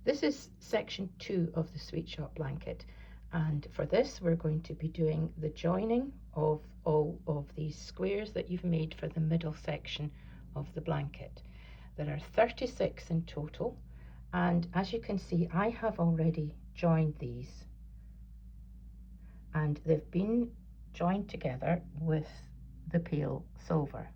This is section 2 of the Sweet Shop blanket, and for this we're going to be doing the joining of all of these squares that you've made for the middle section of the blanket. There are 36 in total, and as you can see I have already joined these, and they've been joined together with the pale silver.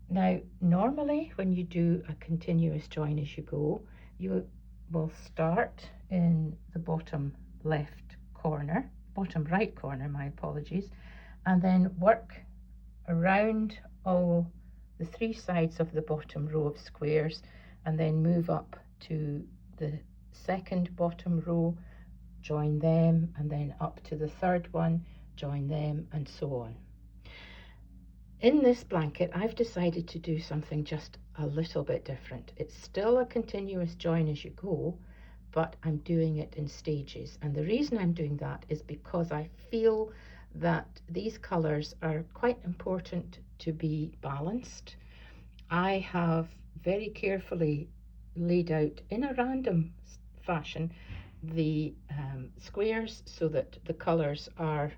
Now normally when you do a continuous join as you go, you will start in the bottom left corner, bottom right corner, my apologies, and then work around all the 3 sides of the bottom row of squares, and then move up to the second bottom row, join them, and then up to the third one, join them, and so on. In this blanket, I've decided to do something just a little bit different. It's still a continuous join as you go, but I'm doing it in stages. And the reason I'm doing that is because I feel that these colours are quite important to be balanced. I have very carefully laid out in a random fashion the squares so that the colours are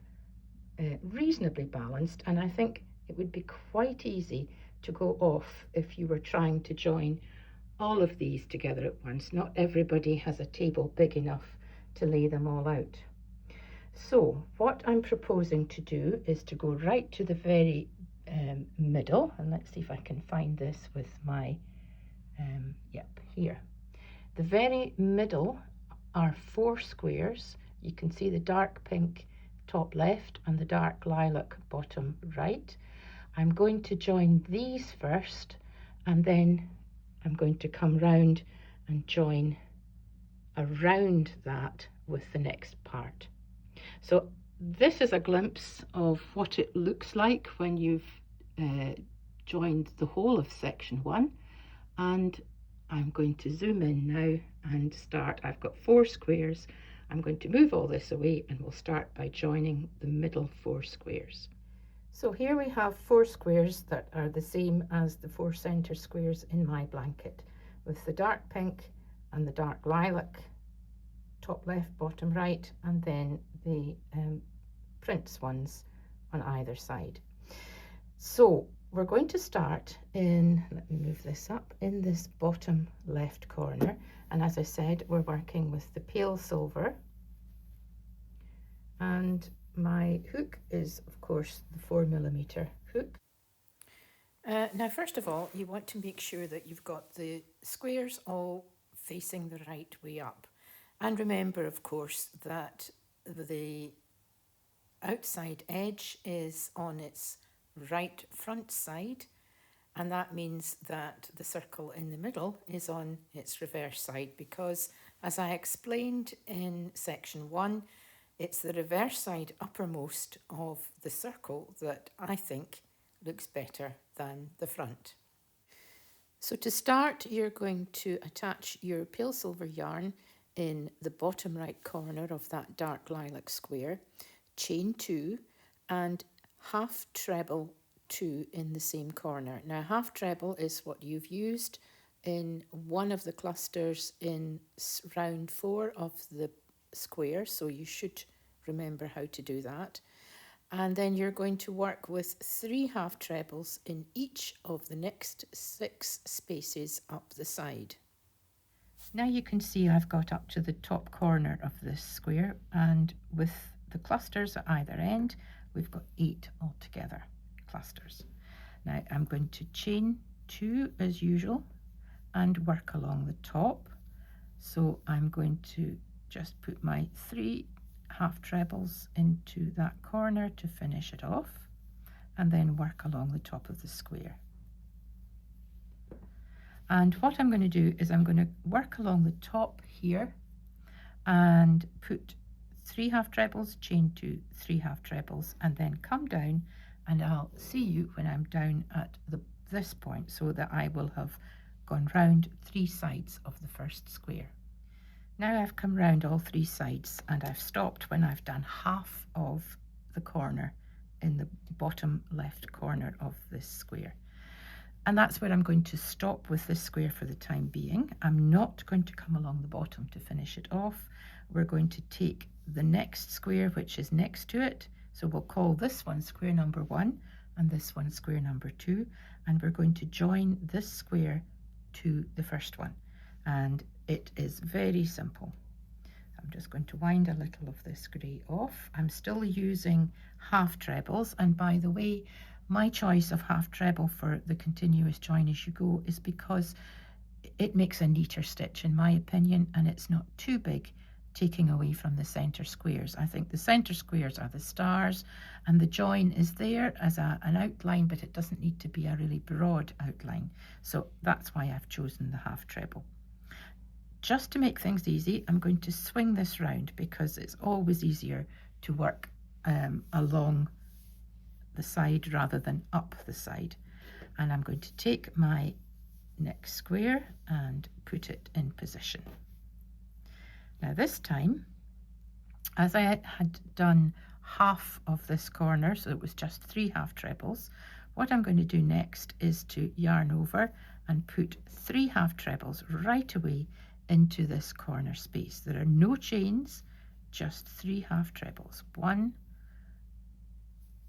reasonably balanced, and I think it would be quite easy to go off if you were trying to join all of these together at once. Not everybody has a table big enough to lay them all out. So what I'm proposing to do is to go right to the very middle, and let's see if I can find this with my, here. The very middle are 4 squares. You can see the dark pink top left and the dark lilac bottom right. I'm going to join these first, and then I'm going to come round and join around that with the next part. So this is a glimpse of what it looks like when you've joined the whole of section 1, and I'm going to zoom in now and start. I've got 4 squares. I'm going to move all this away, and we'll start by joining the middle 4 squares. So here we have 4 squares that are the same as the 4 center squares in my blanket, with the dark pink and the dark lilac, top left, bottom right, and then the prints ones on either side. So we're going to start in, let me move this up, in this bottom left corner, and as I said, we're working with the pale silver, and my hook is of course the 4mm hook. Now first of all, you want to make sure that you've got the squares all facing the right way up, and remember of course that the outside edge is on its right front side, and that means that the circle in the middle is on its reverse side, because as I explained in section 1, it's the reverse side uppermost of the circle that I think looks better than the front. So to start, you're going to attach your pale silver yarn in the bottom right corner of that dark lilac square, chain 2 and half treble 2 in the same corner. Now half treble is what you've used in one of the clusters in round 4 of the square, so you should remember how to do that. And then you're going to work with 3 half trebles in each of the next 6 spaces up the side. Now you can see I've got up to the top corner of this square, and with the clusters at either end we've got 8 altogether clusters. Now I'm going to chain 2 as usual and work along the top. So I'm going to just put my 3 half trebles into that corner to finish it off, and then work along the top of the square. And what I'm going to do is I'm going to work along the top here and put 3 half trebles, chain 2, 3 half trebles, and then come down, and I'll see you when I'm down at this point, so that I will have gone round 3 sides of the first square. Now I've come round all 3 sides, and I've stopped when I've done half of the corner in the bottom left corner of this square. And that's where I'm going to stop with this square for the time being. I'm not going to come along the bottom to finish it off. We're going to take the next square, which is next to it. So we'll call this one square number 1 and this one square number 2. And we're going to join this square to the first one. And it is very simple. I'm just going to wind a little of this grey off. I'm still using half trebles, and by the way, my choice of half treble for the continuous join as you go is because it makes a neater stitch in my opinion, and it's not too big, taking away from the centre squares. I think the centre squares are the stars, and the join is there as an outline, but it doesn't need to be a really broad outline. So that's why I've chosen the half treble. Just to make things easy, I'm going to swing this round because it's always easier to work along the side rather than up the side. And I'm going to take my next square and put it in position. Now this time, as I had done half of this corner, so it was just 3 half trebles, what I'm going to do next is to yarn over and put 3 half trebles right away into this corner space. There are no chains, just 3 half trebles. 1,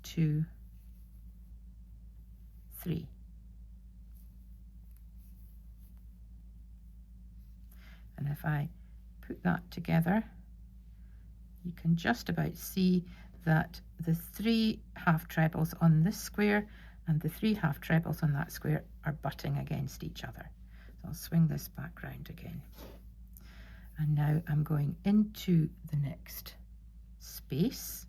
2, 3. And if I put that together, you can just about see that the 3 half trebles on this square and the 3 half trebles on that square are butting against each other. So I'll swing this back round again. And now I'm going into the next space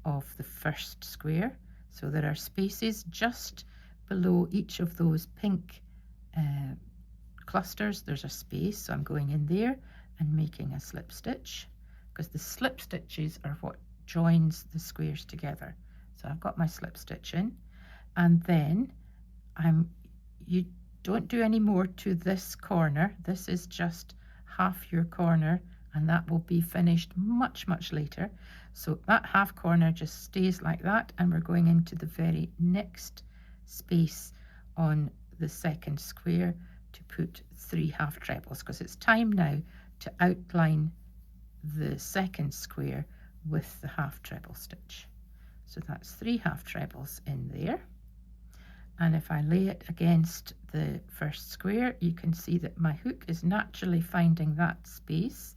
of the first square. So there are spaces just below each of those pink clusters. There's a space, so I'm going in there and making a slip stitch, because the slip stitches are what joins the squares together. So I've got my slip stitch in, and then you don't do any more to this corner. This is just half your corner, and that will be finished much later. So that half corner just stays like that, and we're going into the very next space on the second square to put 3 half trebles, because it's time now to outline the second square with the half treble stitch. So that's 3 half trebles in there. And if I lay it against the first square, you can see that my hook is naturally finding that space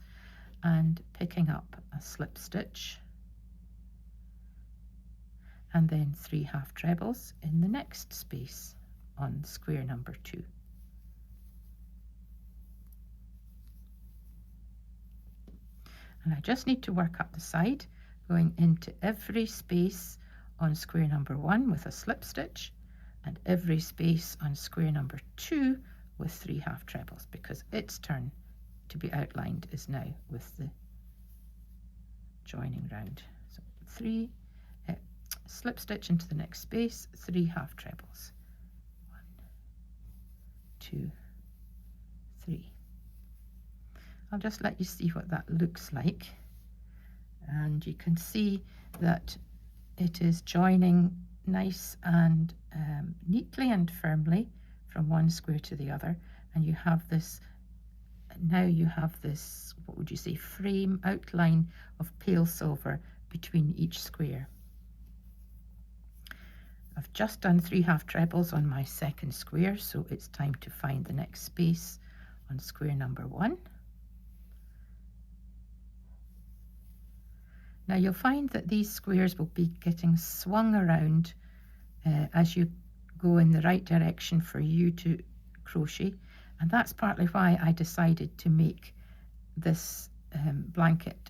and picking up a slip stitch, and then 3 half trebles in the next space on square number 2. And I just need to work up the side, going into every space on square number 1 with a slip stitch, and every space on square number 2 with 3 half trebles, because its turn to be outlined is now with the joining round. So 3 slip stitch into the next space, 3 half trebles. 1, 2, 3. I'll just let you see what that looks like, and you can see that it is joining nice and neatly and firmly from one square to the other, and you have this, now you have this, what would you say, frame outline of pale silver between each square. I've just done 3 half trebles on my second square, so it's time to find the next space on square number 1. Now you'll find that these squares will be getting swung around as you go in the right direction for you to crochet, and that's partly why I decided to make this blanket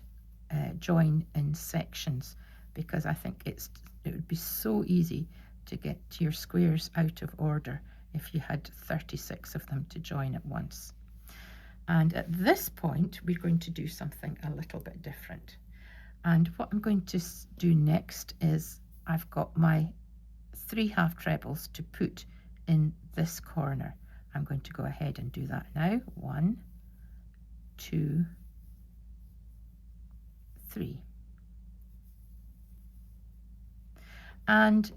join in sections, because I think it would be so easy to get your squares out of order if you had 36 of them to join at once. And at this point we're going to do something a little bit different. And what I'm going to do next is I've got my 3 half trebles to put in this corner. I'm going to go ahead and do that now. 1, 2, 3. And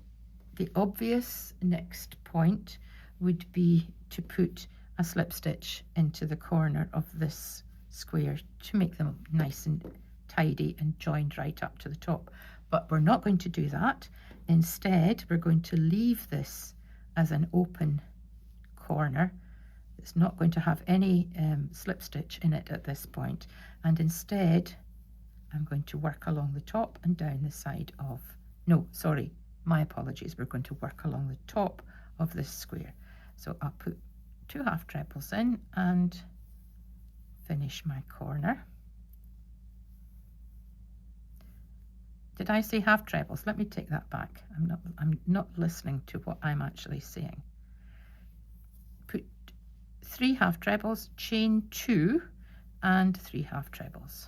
the obvious next point would be to put a slip stitch into the corner of this square to make them nice and tidy and joined right up to the top. But we're not going to do that. Instead, we're going to leave this as an open corner. It's not going to have any slip stitch in it at this point, and instead I'm going to work along the top and down the side of, no, sorry, my apologies, we're going to work along the top of this square. So I'll put 2 half trebles in and finish my corner. Did I say half trebles? Let me take that back. I'm not listening to what I'm actually saying. Put 3 half trebles, chain 2 and 3 half trebles.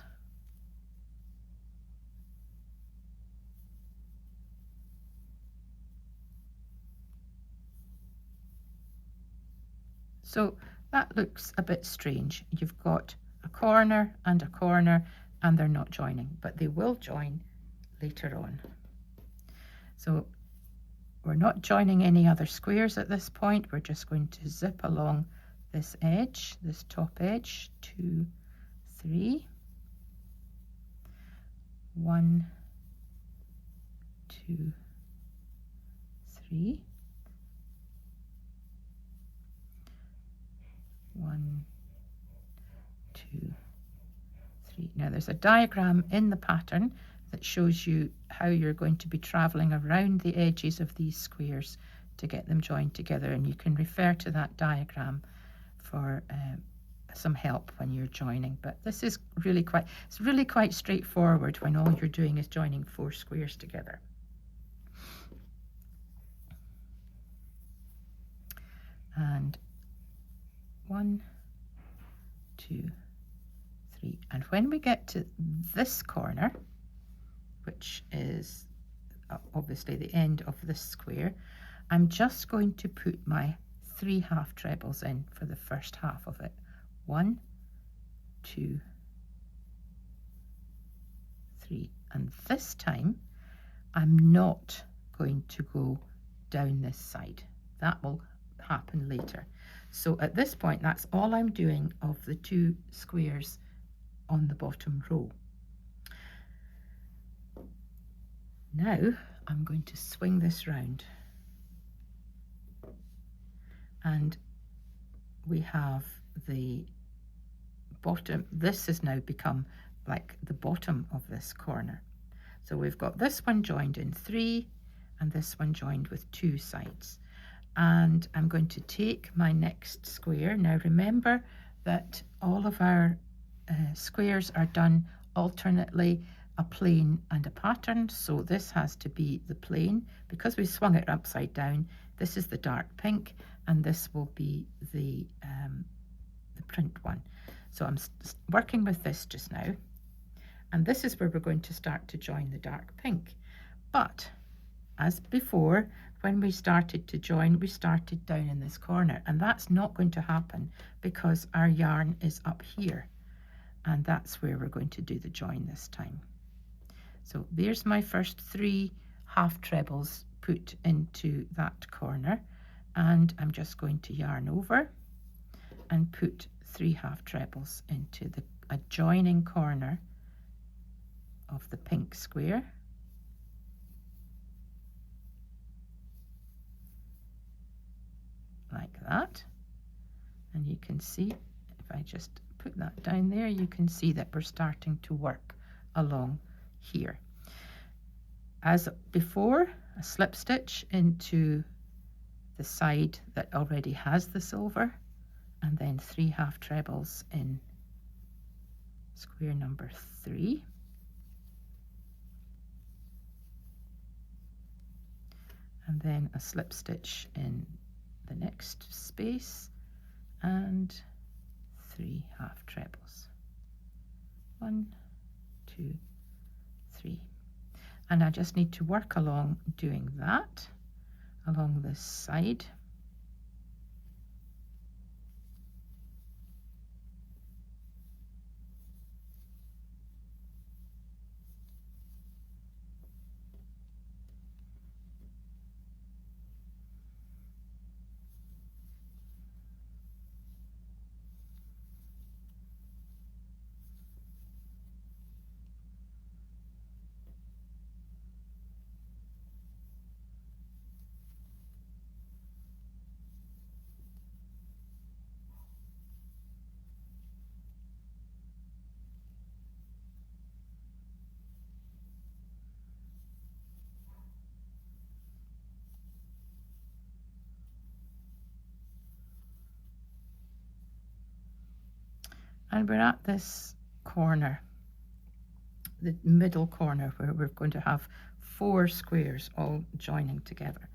So that looks a bit strange. You've got a corner, and they're not joining, but they will join later on. So we're not joining any other squares at this point. We're just going to zip along this edge, this top edge, 2, 3, 1, 2, 3, 1, 2, 3. Now there's a diagram in the pattern that shows you how you're going to be traveling around the edges of these squares to get them joined together, and you can refer to that diagram for some help when you're joining. But this is really quite straightforward when all you're doing is joining 4 squares together. And 1, 2, 3, and when we get to this corner, which is obviously the end of this square, I'm just going to put my 3 half trebles in for the first half of it. 1, 2, 3, and this time I'm not going to go down this side. That will happen later. So at this point, that's all I'm doing of the 2 squares on the bottom row. Now I'm going to swing this round, and we have the bottom. This has now become like the bottom of this corner. So we've got this one joined in 3 and this one joined with 2 sides. And I'm going to take my next square. Now remember that all of our squares are done alternately, a plain and a pattern. So this has to be the plain. Because we swung it upside down, this is the dark pink, and this will be the print one. So I'm working with this just now, and this is where we're going to start to join the dark pink. But as before, when we started to join, we started down in this corner, and that's not going to happen because our yarn is up here, and that's where we're going to do the join this time. So there's my first 3 half trebles put into that corner, and I'm just going to yarn over and put 3 half trebles into the adjoining corner of the pink square. Like that. And you can see, if I just put that down there, you can see that we're starting to work along here. As before, a slip stitch into the side that already has the silver, and then 3 half trebles in square number 3. And then a slip stitch in the next space and 3 half trebles. 1, 2, 3. And I just need to work along doing that along this side. and we're at this corner, the middle corner, where we're going to have 4 squares all joining together.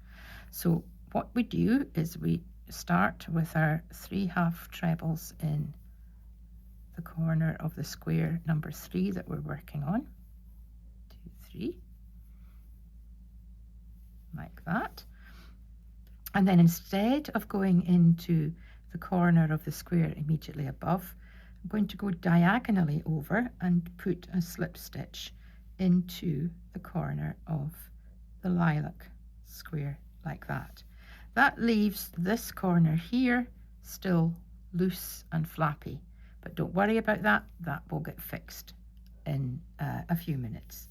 So what we do is we start with our 3 half trebles in the corner of the square number 3 that we're working on. 2, 3, like that. And then instead of going into the corner of the square immediately above, I'm going to go diagonally over and put a slip stitch into the corner of the lilac square, like that. That leaves this corner here still loose and flappy, but don't worry about that, that will get fixed in a few minutes.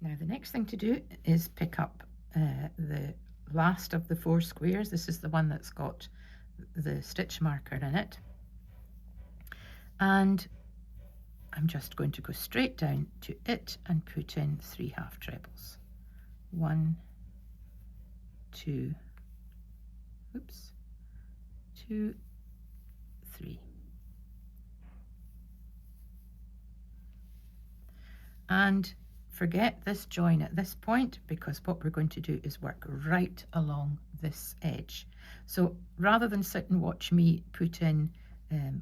Now the next thing to do is pick up the last of the 4 squares. This is the one that's got the stitch marker in it, and I'm just going to go straight down to it and put in 3 half trebles. 1, 2, oops, 2, 3. And forget this join at this point, because what we're going to do is work right along this edge. So rather than sit and watch me put in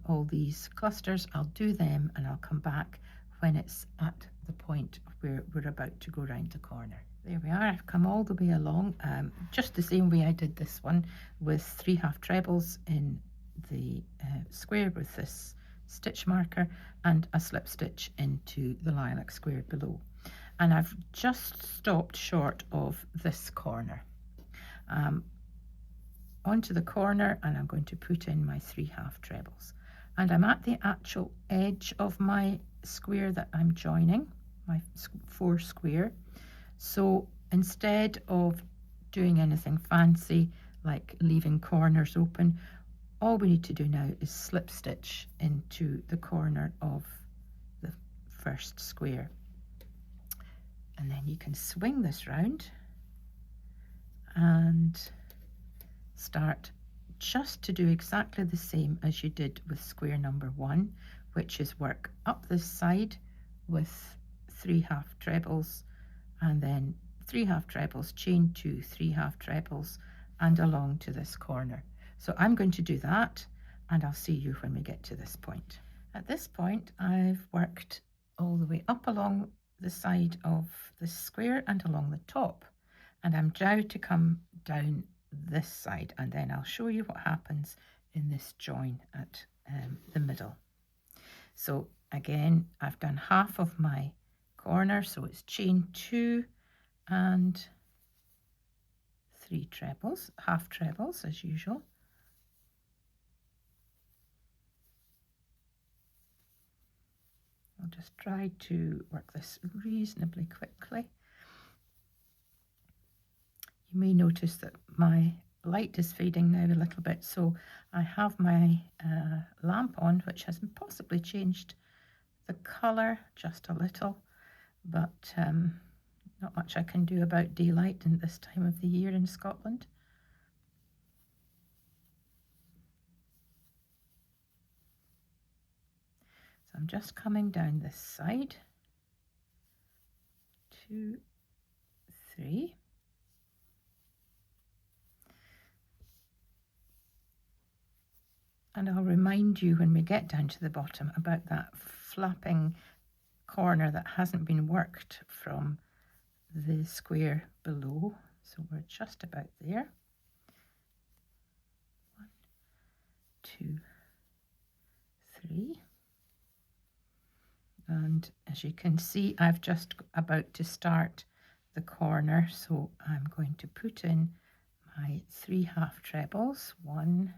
all these clusters, I'll do them and I'll come back when it's at the point where we're about to go round the corner. There we are, I've come all the way along, just the same way I did this one, with 3 half trebles in the square with this stitch marker and a slip stitch into the lilac square below. And I've just stopped short of this corner. Onto the corner, and I'm going to put in my 3 half trebles. And I'm at the actual edge of my square that I'm joining, my 4 square. So instead of doing anything fancy like leaving corners open, all we need to do now is slip stitch into the corner of the first square. And then you can swing this round and start just to do exactly the same as you did with square number 1, which is work up this side with 3 half trebles, and then 3 half trebles, chain 2, 3 half trebles, and along to this corner. So I'm going to do that, and I'll see you when we get to this point. At this point, I've worked all the way up along the side of the square and along the top, and I'm now to come down this side, and then I'll show you what happens in this join at the middle. So again, I've done half of my corner, so it's chain 2 and 3 trebles, half trebles as usual. I'll just try to work this reasonably quickly. You may notice that my light is fading now a little bit, so I have my lamp on, which has possibly changed the colour just a little, but not much I can do about daylight in this time of the year in Scotland. So I'm just coming down this side, 2, 3. And I'll remind you when we get down to the bottom about that flapping corner that hasn't been worked from the square below. So we're just about there. 1, 2, 3. And as you can see, I've just about to start the corner, so I'm going to put in my 3 half trebles. 1,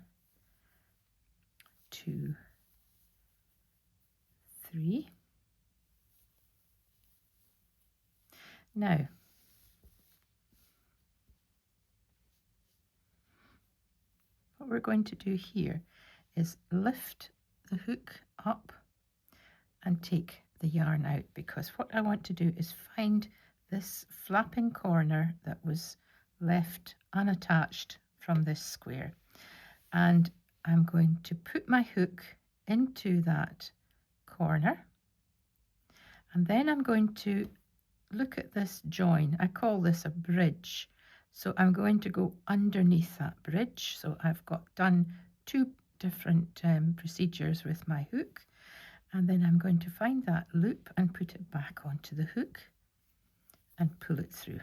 2, 3. Now, what we're going to do here is lift the hook up and take the yarn out, because what I want to do is find this flapping corner that was left unattached from this square, and I'm going to put my hook into that corner, and then I'm going to look at this join. I call this a bridge. So I'm going to go underneath that bridge. So I've got done two different procedures with my hook, and then I'm going to find that loop and put it back onto the hook and pull it through,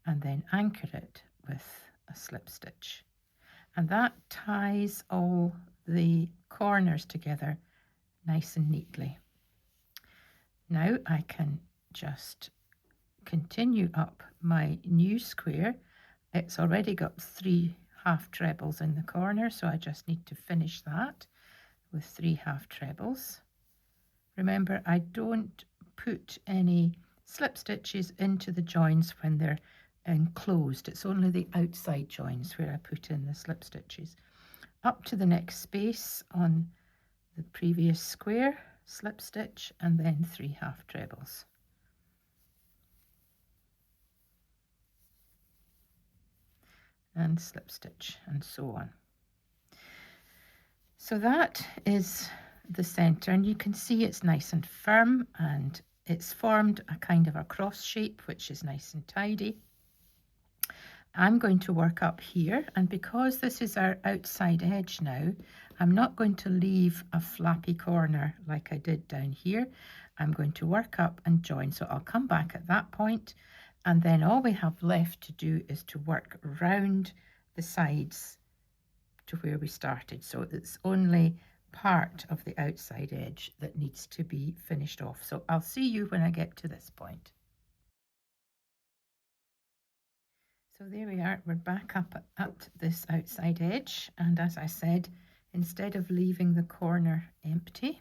and then anchor it with a slip stitch, and that ties all the corners together nice and neatly. Now I can just continue up my new square. It's already got 3 half trebles in the corner, so I just need to finish that with 3 half trebles. Remember, I don't put any slip stitches into the joins when they're enclosed. It's only the outside joins where I put in the slip stitches. Up to the next space on the previous square, slip stitch, and then 3 half trebles. And slip stitch, and so on. So that is the center, and you can see it's nice and firm, and it's formed a kind of a cross shape, which is nice and tidy. I'm going to work up here, and because this is our outside edge now, I'm not going to leave a flappy corner like I did down here. I'm going to work up and join, so I'll come back at that point, and then all we have left to do is to work round the sides to where we started. So it's only part of the outside edge that needs to be finished off. So I'll see you when I get to this point. So there we are, we're back up at this outside edge, and as I said, instead of leaving the corner empty,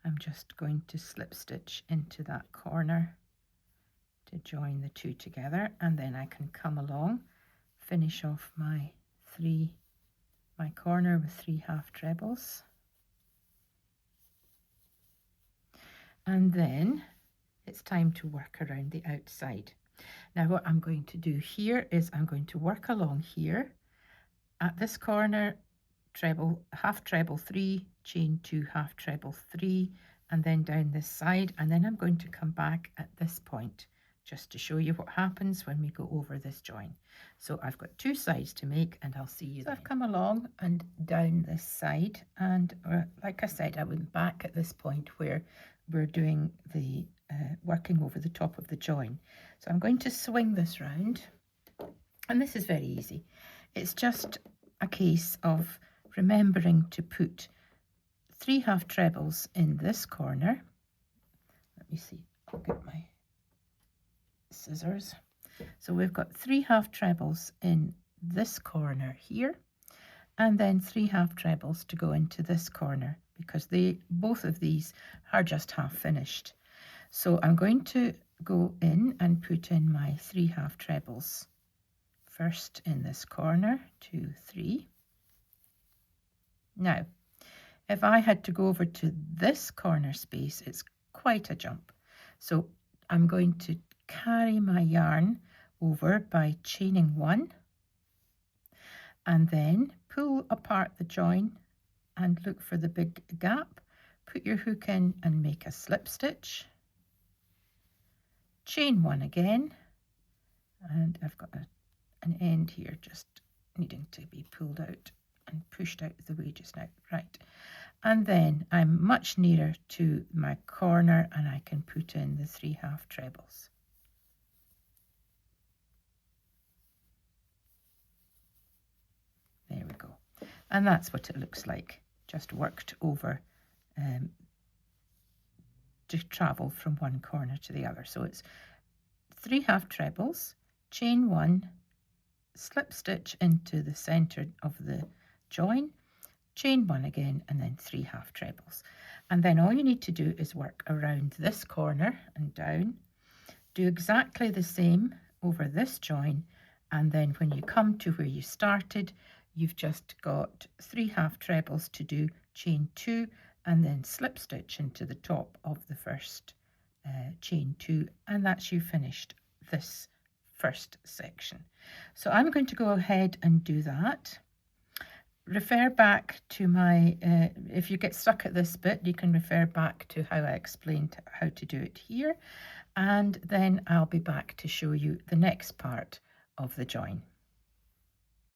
I'm just going to slip stitch into that corner to join the two together, and then I can come along, finish off my corner with 3 half trebles, and then it's time to work around the outside. Now what I'm going to do here is I'm going to work along here at this corner, treble, half treble 3, chain 2 half treble 3, and then down this side, and then I'm going to come back at this point just to show you what happens when we go over this join. So I've got 2 sides to make, and I'll see you then. I've come along and down this side, and like I said, I went back at this point where we're doing the working over the top of the join. So I'm going to swing this round, and this is very easy. It's just a case of remembering to put 3 half trebles in this corner. Let me see, I'll get my scissors. So we've got 3 half trebles in this corner here, and then 3 half trebles to go into this corner, because both of these are just half finished. So I'm going to go in and put in my 3 half trebles first in this corner, 2, 3. Now, if I had to go over to this corner space, it's quite a jump. So I'm going to carry my yarn over by chaining 1, and then pull apart the join and look for the big gap, put your hook in and make a slip stitch, chain 1 again, and I've got an end here just needing to be pulled out and pushed out of the way just now, right, and then I'm much nearer to my corner and I can put in the 3 half trebles. There we go, and that's what it looks like, just worked over to travel from one corner to the other. So it's 3 half trebles, chain 1, slip stitch into the center of the join, chain 1 again, and then 3 half trebles. And then all you need to do is work around this corner and down, do exactly the same over this join, and then when you come to where you started, you've just got 3 half trebles to do, chain 2, and then slip stitch into the top of the first chain 2, and that's you finished this first section. So I'm going to go ahead and do that. refer back to my, if you get stuck at this bit, you can refer back to how I explained how to do it here, and then I'll be back to show you the next part of the join.